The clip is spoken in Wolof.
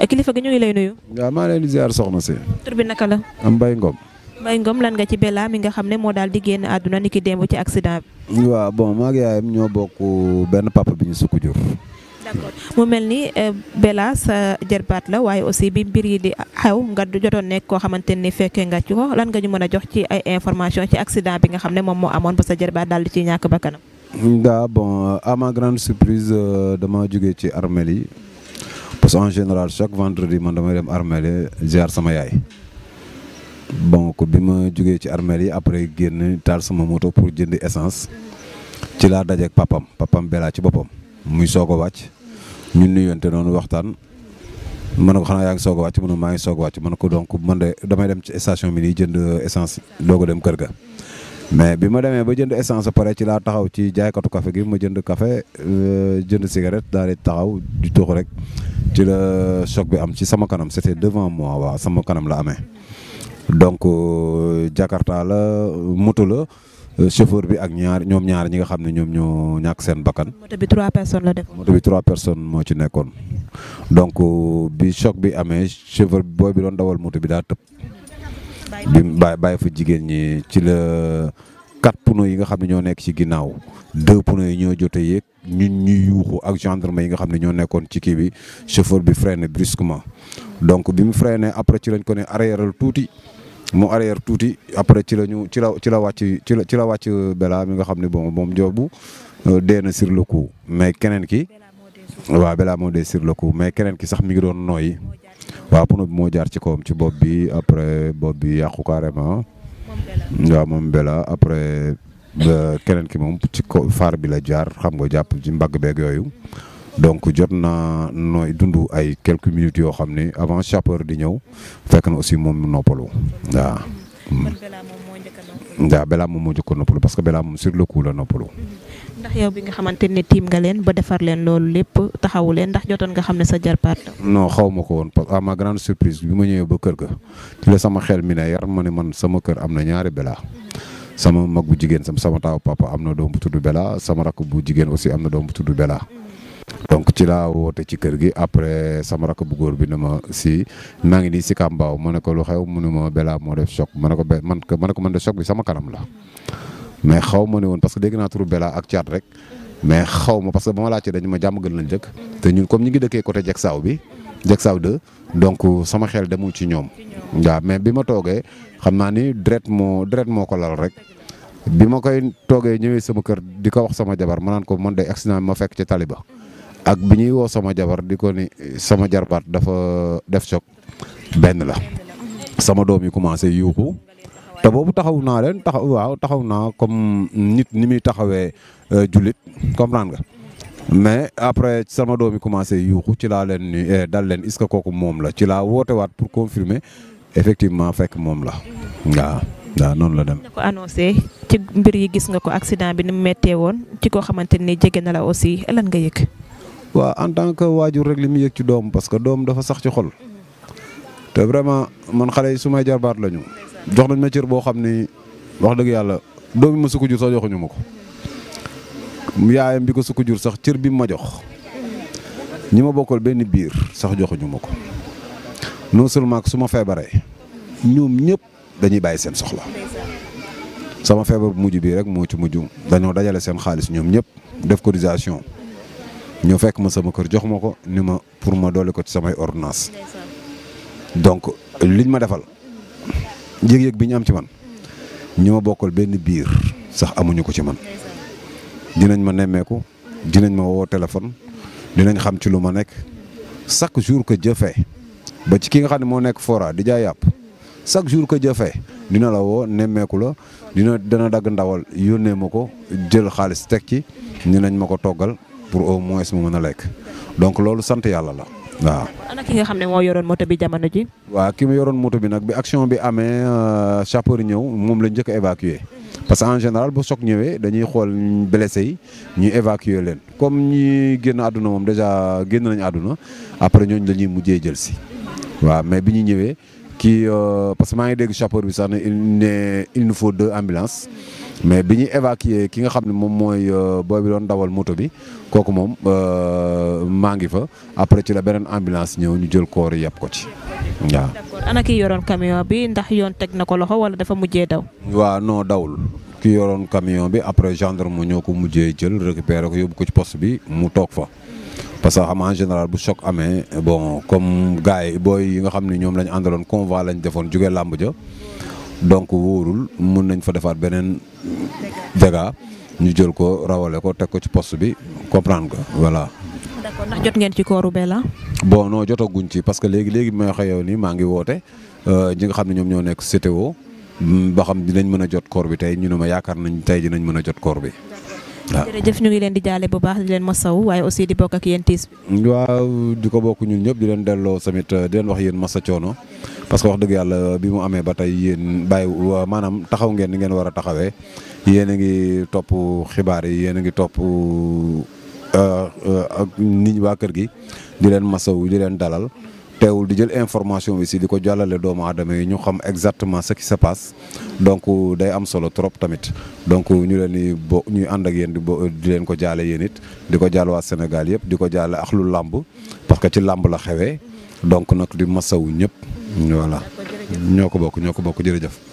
kilifa gi ñu ngi lay nuyu. waaw maa leen di ziar soxna si. tur bi naka la. am Mbaye Ngom. Mbaye Ngom lan nga ci Bella mi nga xam ne moo daal di génn àdduna ni ki démb ci accident bi. waaw bon maa ngi yaayam ñoo bokk benn papa bi ñu sukk jur. d'accord mu mel ni Bella sa jarbaat la waaye aussi bi mbir yi di xew nga jotoon nekk koo xamante ni fekkee nga ci ko lan nga ñu mën a jox ci ay information ci accident bi nga xam ne moom moo amoon ba sa jarbaat daal di ciy ñàkk bakkanam. daa bon à ma grande surprise dama jógee ci armeel yi parce que en général chaque vendredi man damay dem armeel yi ziar sama yaay. bon ko bi ma jógee ci armeel yi après génn taal sama moto pour jënd essence ci laa dajeek papam Bella ci boppam muy soog a wàcc ñun nuyonte noonu waxtaan ma ne ko xanaa yaa ngi soog a wàcc mu ne maa ngi soog a wàcc ma ne ko donc man de damay dem ci station bi nii jënd essence doog a dem kër ga. mais bi ma demee ba jënd essence pare ci laa taxaw ci jaaykatu café gi ma jënd café jënd cigarette daal di taxaw di tox rek ci la choc bi am ci sama kanam c'était devant moi waaw sama kanam la amee. donc Jakarta la moto la chauffeur bi ak ñoom ñaar ñi nga xam ne ñoom ñoo ñàkk seen bakkan. moto bi 3 personnes la def. moto bi 3 personnes moo ci nekkoon donc bi choc bi amee chauffeur bi booy bi doon dawal moto bi daa tëb. bi bàyyi fa jigéen ñi ci la 4 pneus yi nga xam ne ñoo nekk ci ginnaaw 2 pneus yi ñoo jotee yéeg ñun ñuy yuuxu ak gendarme yi nga xam ne ñoo nekkoon ci kii bi chauffeur bi freiné brusquement donc bi mu freiné après ci lañ ko ne arrièreal tuuti. mu arrière tuuti après ci la wàcc Bella mi nga xam ne bon moom joobu dee na sur le coup mais keneen ki waaw Bella moo dee sur le coup mais keneen ki sax mi ngi doon nooyi waaw pneu bi moo jaar ci kawam ci bopp bi après bopp bi yàqu carrément waaw moom Bella après keneen ki moom ci faar bi la jaar xam nga jàpp ci mbagg beeg yooyu donc jot na nooy dund ay quelques minutes yoo xam ne avant chauffeur di ñëw fekk na aussi moom noppalu waaw. waaw Bella moom moo njëkk a noppalu parce que Bella moom sur le coup la noppalu. ndax yow bi nga xamante ne tiim nga leen ba defar leen loolu lépp taxawu leen ndax jotoon nga xam ne sa jarbaat la. non xaw ma ko woon parce que à ma grande surprise bi ma ñëwee ba kër ga ci la sama xel mi ne yar ma ne man sama kër am na ñaari Bella. sama mag bu jigéen sama taaw papa am na doom bu tudd Bella sama rakk bu jigéen aussi am na doom bu tudd Bella. donc ci laa woote ci kër gi après sama rakk bu góor bi ne ma si maa ngi nii si Kambaaw ma ne ko lu xew mu ne ma Bella moo def choc ma ne ko man de choc bi sama kanam la mais xaw ma ne woon parce que dégg naa turu Bella ak caat rek mais xaw ma parce que ba ma laajte dañu ma jàmm gën lañ dëkk te ñun comme ñu ngi dëkkee côté Diacksao bi Diacksao 2 donc sama xel demul ci ñoom waaw mais bi ma toogee xam naa ni deret moo ko lal rek bi ma koy toogee ñëwee sama kër di ko wax sama jabar ma naan ko man de accident ma fekk ci taliba ak bi ñuy woo sama jabar di ko ni sama jarbaat dafa def choc benn la sama doom yi commencé yuuxu te boobu taxaw naa comme nit ni muy taxawee jullit comprendre nga mais après sama doom yi commencé yuuxu ci laa leen ni dal leen est-ce que kooku moom la ci laa woote waat pour confirmer effectivement fekk moom la waaw noonu la dem. nga ko annoncé ci mbir yi gis nga ko accident bi ni mu méttee woon ci koo xamante ni jege na la aussi lan nga yëg. waaw en tant que waajur rek li mu yëg ci doom parce que doom dafa sax ci xol te vraiment man xale yi su may jarbaat lañu jox nañ ma cër boo xam ni wax dëgg yàlla doom yi ma sukk jur sax joxuñu ma ko yaayam bi ko sukk jur sax cër bi ma jox ñi ma bokkal benn biir sax joxuñu ma ko non seulement su ma feebaree ñoom ñëpp dañuy bàyyi seen soxla sama feebar bu mujj bii rek moo ci mujj dañoo dajale seen xaalis ñoom ñëpp def cotisation. ñoo fekk ma sama kër jox ma ko ni ma pour ma doole ko ci samay ordonnance donc liñ ma defal yëg-yëg bi ñu am ci man ñi ma bokkal benn biir sax amuñu ko ci man dinañ ma nemmeeku dinañ ma woo téléphone dinañ xam ci lu ma nekk chaque jour que Dieu fait ba ci ki nga xam ne moo nekk fora di jaay yàpp chaque jour que Dieu fait dina la woo nemmeeku la dana dagg ndawal yónnee ma ko jël xaalis teg ci dinañ ma ko toggal pour au moins mu mën a lekk donc loolu sant yàlla la waaw. ana ki nga xam ne moo yoroon moto bi jamono ji. waaw ki ma yoroon moto bi nag bi action bi amee chauffeur ñëw moom la njëkk a évacuer parce que en général bu choc ñëwee dañuy xool blessé yi ñuy évacuer leen comme ñi génn àdduna moom déjà génn nañu àdduna après ñooñu la ñuy mujjee jël si waaw mais bi ñu ñëwee kii parce que maa ngi dégg chauffeur bi sax ne il nous faut 2 ambulances mais bi ñuy évacuer ki nga xam ne moom mooy booy bi doon dawal moto bi kooku moom maa ngi fa après ci la beneen ambulance ñëw ñu jël koor yi yàpp ko ci waaw. d'accord ana ki yoroon camion bi ndax yoon teg na ko loxo wala dafa mujjee daw. waaw non dawul ki yoroon camion bi après gendarme ñoo ko mujjee jël récupérer ko yóbbu ko ci poste bi mu toog fa. parce que xam en général bu choc amee bon comme gars yi booy yi nga xam ne ñoom lañ àndaloon convoi lañ defoon jóge làmb ja donc wóorul mun nañ fa defaat beneen dégâts ñu jël ko rawale ko teg ko ci poste bi comprendre nga voilà. d'accord ndax jot ngeen ci kooru Bella. bon non jotaguñ ci parce que léegi may wax yow nii maa ngi woote ñi nga xam ne ñoom ñoo nekk CTO ba xam dinañ mën a jot koor bi tey ñu ne ma yaakaar nañ tey dinañ mën a jot koor bi. waaw jërëjëf ñu ngi leen di jaale bu baax di leen masaw waaye aussi di bokk ak yéen tiis bi. waaw di ko bokk ñun ñëpp di leen delloo tamit di leen wax yéen masa coono parce que wax dëgg yàlla bi mu amee ba tey yéen bàyyi maanaam taxaw ngeen ni ngeen war a taxawee yéen a ngi topp xibaar yi yéen a ngi topp ak nit ñi waa kër gi di leen masaw di leen dalal teewul di jël information bi si di ko jàllale doomu aadama yi ñu xam exactement ce qui se passe donc day am solo trop tamit donc ñu leen di ñuy ànd ak yéen di leen ko jaale yéen it di ko jaal waa Sénégal yëpp di ko jaale ak lu làmb parce que ci làmb la xewee donc nag di masawu ñëpp voilà ñoo ko bokk jërëjëf.